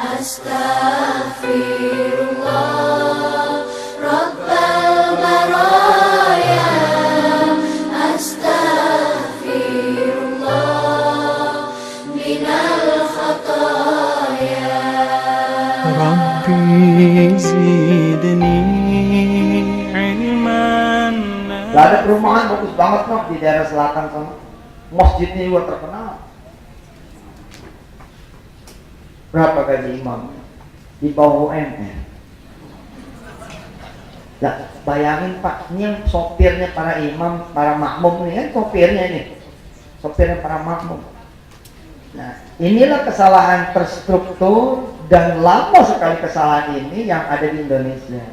Astaghfirullah Rabbal baraya. Astaghfirullah minal khataya. Rabbi zidni ilman. Lah ada perumahan bagus banget kok di daerah selatan sana. Masjidnya juga terkenal. Berapa gaji imam? Di bawah UMR. Nah, bayangin Pak, ini yang sopirnya para imam, para makmum nih kan sopirnya ini. Sopirnya para makmum. Nah, inilah kesalahan terstruktur dan lama sekali kesalahan ini yang ada di Indonesia.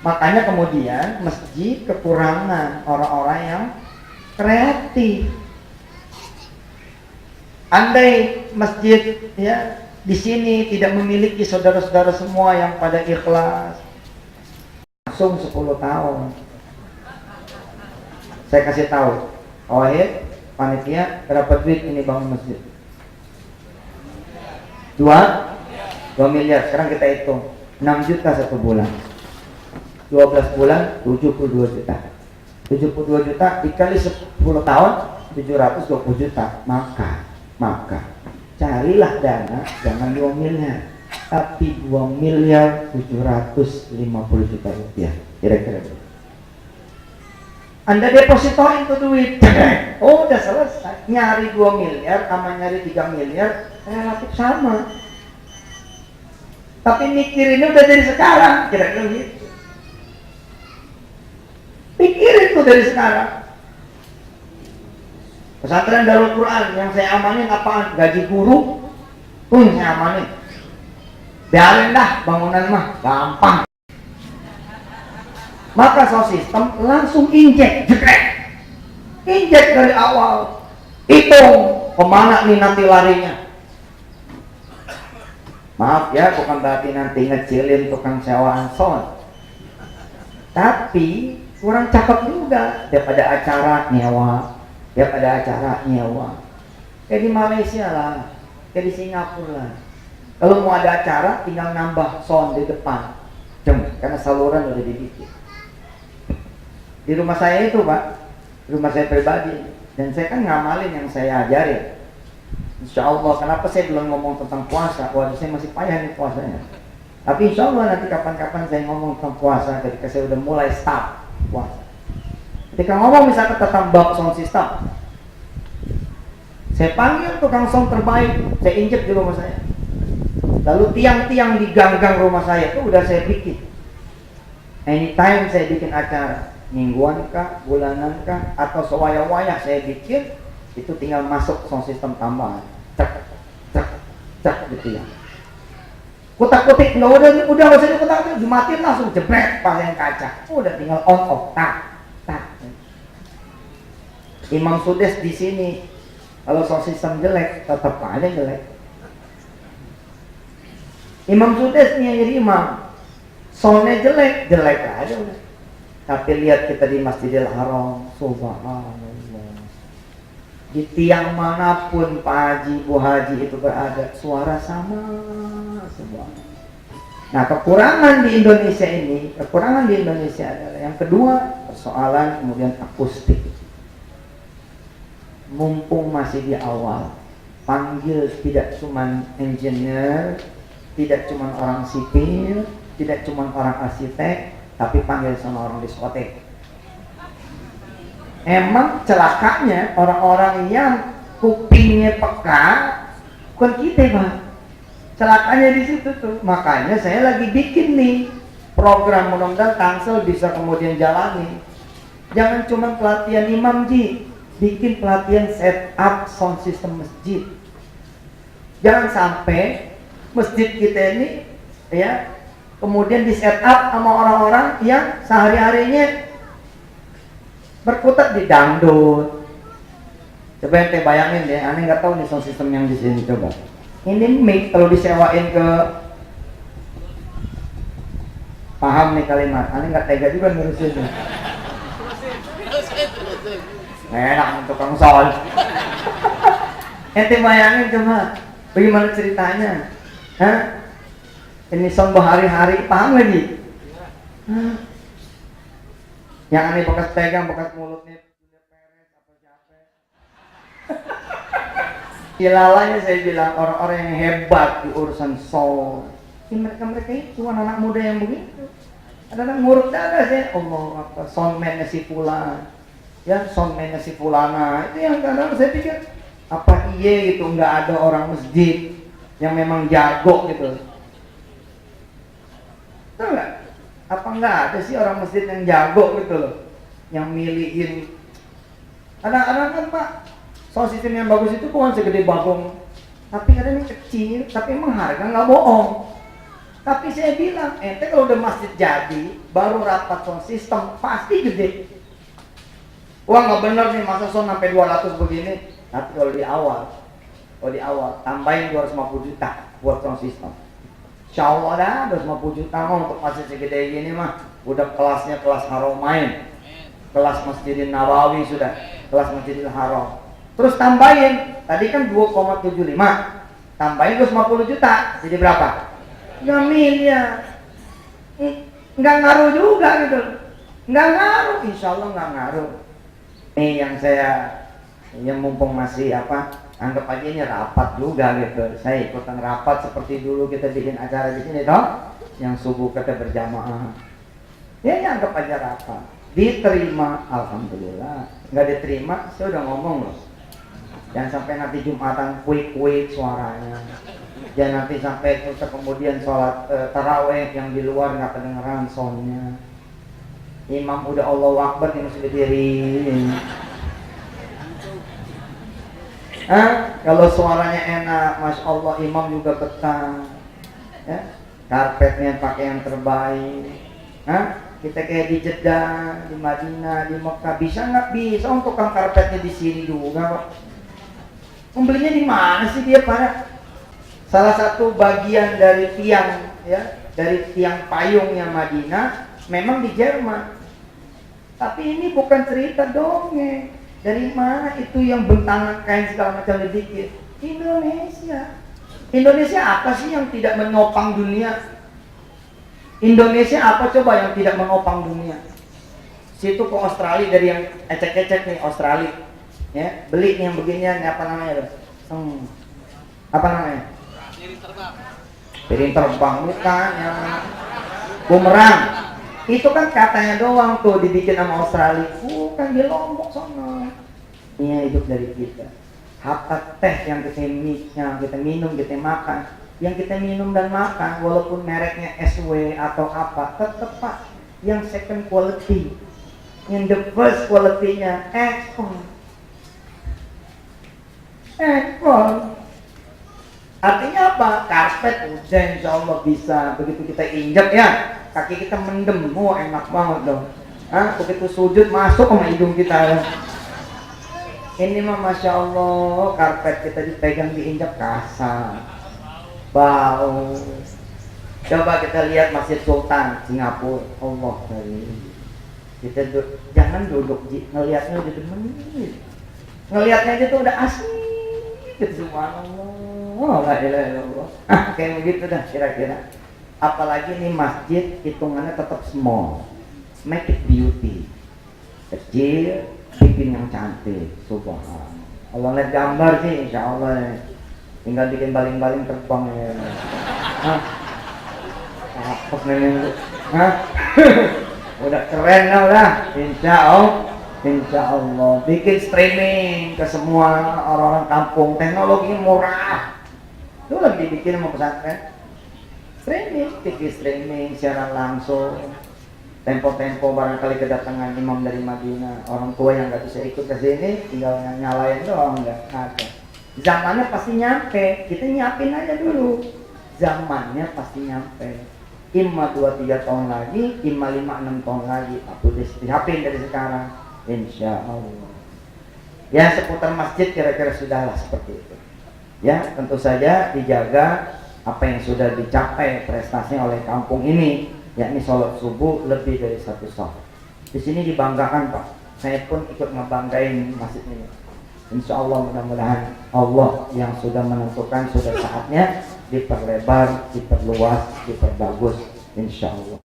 Makanya kemudian masjid kekurangan orang-orang yang kreatif. Andai masjid ya di sini tidak memiliki saudara-saudara semua yang pada ikhlas, langsung 10 tahun. Saya kasih tahu, Wahid, panitia, berapa duit ini bangun masjid? 2 miliar. Sekarang kita hitung 6 juta satu bulan, 12 bulan 72 juta. 72 juta dikali 10 tahun 720 juta. Maka carilah dana, jangan 2 miliar, tapi 2 miliar 750 juta rupiah kira-kira. Anda depositoin tuh duit, oh udah selesai. Nyari 2 miliar sama nyari 3 miliar relatif sama, tapi mikirinnya udah dari sekarang, kira-kira gitu. Pikirin tuh dari sekarang. Pesantren Darul Quran yang saya amanin apaan? Gaji guru pun saya amanin. Biarin dah, bangunan mah gampang. Maka sound system langsung injek, jekrek. Injek dari awal. Hitung kemana nih nanti larinya. Maaf ya, bukan berarti nanti ngecilin tukang sewaan sound, tapi kurang cakep juga. Daripada acara nyewa, kayak di Malaysia lah, kayak di Singapura lah. Kalau mau ada acara tinggal nambah sound di depan, karena saluran udah dibikin. Di rumah saya itu Pak, rumah saya pribadi, dan saya kan ngamalin yang saya ajarin. Insya Allah, kenapa saya belum ngomong tentang puasa? Waduh, saya masih payah nih puasanya. Tapi insya Allah nanti kapan-kapan saya ngomong tentang puasa ketika saya udah mulai start puasa. Ketika ngomong misalkan tentang bab sound system, saya panggil tukang sound terbaik, saya injek di rumah saya. Lalu tiang-tiang di gang-gang rumah saya itu udah saya bikin. Anytime saya bikin acara, mingguan kah, bulanan kah, atau sewaya-waya saya bikin, itu tinggal masuk sound system tambahan. Cek gitu ya. Kutak-kutik udah nggak usah dikutak-kutik, dimatiin langsung jebret pasang kaca. Udah tinggal on off, tak. Imam Sudes di sini, kalau sound system jelek, tetap aja jelek. Imam Sudes nih yang jadi imam, soundnya jelek aja udah. Tapi lihat kita di Masjidil Haram, subhanallah. Di tiang manapun Pak Haji, Bu Haji itu berada, suara sama semua. Nah, kekurangan di Indonesia adalah yang kedua, persoalan kemudian akustik. Mumpung masih di awal, panggil tidak cuma engineer, tidak cuma orang sipil, tidak cuma orang arsitek, tapi panggil sama orang diskotek. Emang celakanya orang-orang yang kupingnya peka bukan kita Pak, celakanya di situ tuh. Makanya saya lagi bikin nih program, mudah-mudahan Tangsel bisa kemudian jalani. Jangan cuma pelatihan imam Ji, bikin pelatihan setup sound system masjid. Jangan sampai masjid kita ini ya kemudian di setup sama orang-orang yang sehari-harinya berkutat di dangdut. Coba ente bayangin deh, aneh nggak tahu nih sound system yang di sini. Coba ini mic kalau disewain ke, paham nih kalimat, aneh nggak tega juga ngurusinnya. Enak untuk kang sound. Ente bayangin coba, bagaimana ceritanya? Ini sound berhari-hari, paham lagi? Hah? Yang aneh bekas pegang, bekas mulutnya peres apa capek. Ilalanya saya bilang orang-orang yang hebat di urusan sound. Ya, mereka itu anak-anak muda yang begitu. Ada ngurut dada saya, Allah apa soundman-nya si fulan. Ya, soundman-nya si fulana. Itu yang kadang saya pikir apa iya gitu, nggak ada orang masjid yang memang jago gitu. Tahu nggak? Apa nggak ada sih orang masjid yang jago gitu loh, yang milihin. Kadang-kadang kan Pak, sound system yang bagus itu bukan segede bagong, tapi kadang ini kecil, tapi emang harga nggak bohong. Tapi saya bilang, ente kalau udah masjid jadi, baru rapat sound system, pasti gede. Wah nggak bener nih, masa sound sampai 200 begini. Tapi kalau di awal, tambahin 250 juta buat sound system. Insya Allah dah 250 juta untuk masjid segede gini mah udah kelasnya kelas Haromain, kelas Masjidil Nabawi sudah, kelas Masjidil Haram. Terus tambahin, tadi kan 2,75, tambahin 250 juta, jadi berapa? 3 miliar. Nggak ngaruh juga gitu, nggak ngaruh, insya Allah nggak ngaruh. Nih yang mumpung masih anggap aja ini rapat juga gitu. Saya ikutan rapat seperti dulu kita bikin acara di sini toh, yang subuh kita berjamaah. Ya anggap aja rapat. Diterima, alhamdulillah. Nggak diterima, saya udah ngomong loh. Jangan sampai nanti Jumatan kuik suaranya. Jangan nanti sampai terus kemudian sholat taraweh yang di luar nggak kedengeran soundnya. Imam udah Allahu Akbar, ini sudah diri. Kalau suaranya enak, masya Allah, imam juga betah, ya, karpetnya pakai yang terbaik. Kita kayak di Jeddah, di Madinah, di Mekah, bisa nggak? Bisa. Untuk tukang karpetnya di sini juga, Pak. Membelinya di mana sih dia pada? Salah satu bagian dari tiang, ya, dari tiang payungnya Madinah, memang di Jerman. Tapi ini bukan cerita dongeng. Dari mana itu yang bentangan kain segala macam dibikin? Indonesia. Indonesia apa sih yang tidak menopang dunia? Indonesia apa coba yang tidak menopang dunia? Situ ke Australia dari yang ecek-ecek nih Australia, ya beli yang beginian apa namanya? Apa namanya? Piring terbang bukan yang bumerang. Itu kan katanya doang tuh dibikin sama Australia. Bukan di Lombok sana. Ini hidup dari kita. Hatta teh yang kita minum, kita makan. Yang kita minum dan makan, walaupun mereknya SW atau apa, tetap Pak, yang second quality. Yang the first quality-nya ekspor. Artinya apa? Karpet udah insya Allah bisa. Begitu kita injak ya, kaki kita mendem, enak banget dong. Begitu sujud masuk sama hidung kita ya. Ini mah masya Allah, karpet kita dipegang diinjak kasar, bau. Coba kita lihat Masjid Sultan Singapura, Allah dari kita jangan duduk ngelihatnya udah demen, ngelihatnya aja tuh udah asik gitu, subhanallah, la ilaha illallah. Kayak begitu dah kira-kira. Apalagi nih masjid hitungannya tetap small, make it beauty, kecil, bikin yang cantik, subhanallah. Allah lihat gambar sih, insya Allah ya. Tinggal bikin baling-baling terbang ya. Apa nih? Udah keren lah udah, insya Allah. Bikin streaming ke semua orang-orang kampung, teknologi murah. Itu lagi dibikin sama pesantren. TV streaming, siaran langsung. Tempo-tempo barangkali kedatangan imam dari Madinah, orang tua yang nggak bisa ikut ke sini, tinggal nyalain doang, nggak ada. Zamannya pasti nyampe, kita nyiapin aja dulu. Zamannya pasti nyampe. Imma 2-3 tahun lagi, imma 5-6 tahun lagi, aku disiapin dari sekarang, insya Allah. Ya seputar masjid kira-kira sudahlah seperti itu. Ya tentu saja dijaga apa yang sudah dicapai prestasinya oleh kampung ini, yakni sholat subuh lebih dari 1 shaf. Di sini dibanggakan Pak. Saya pun ikut ngebanggain masjid ini. Insya Allah mudah-mudahan Allah yang sudah menentukan sudah saatnya diperlebar, diperluas, diperbagus, insya Allah.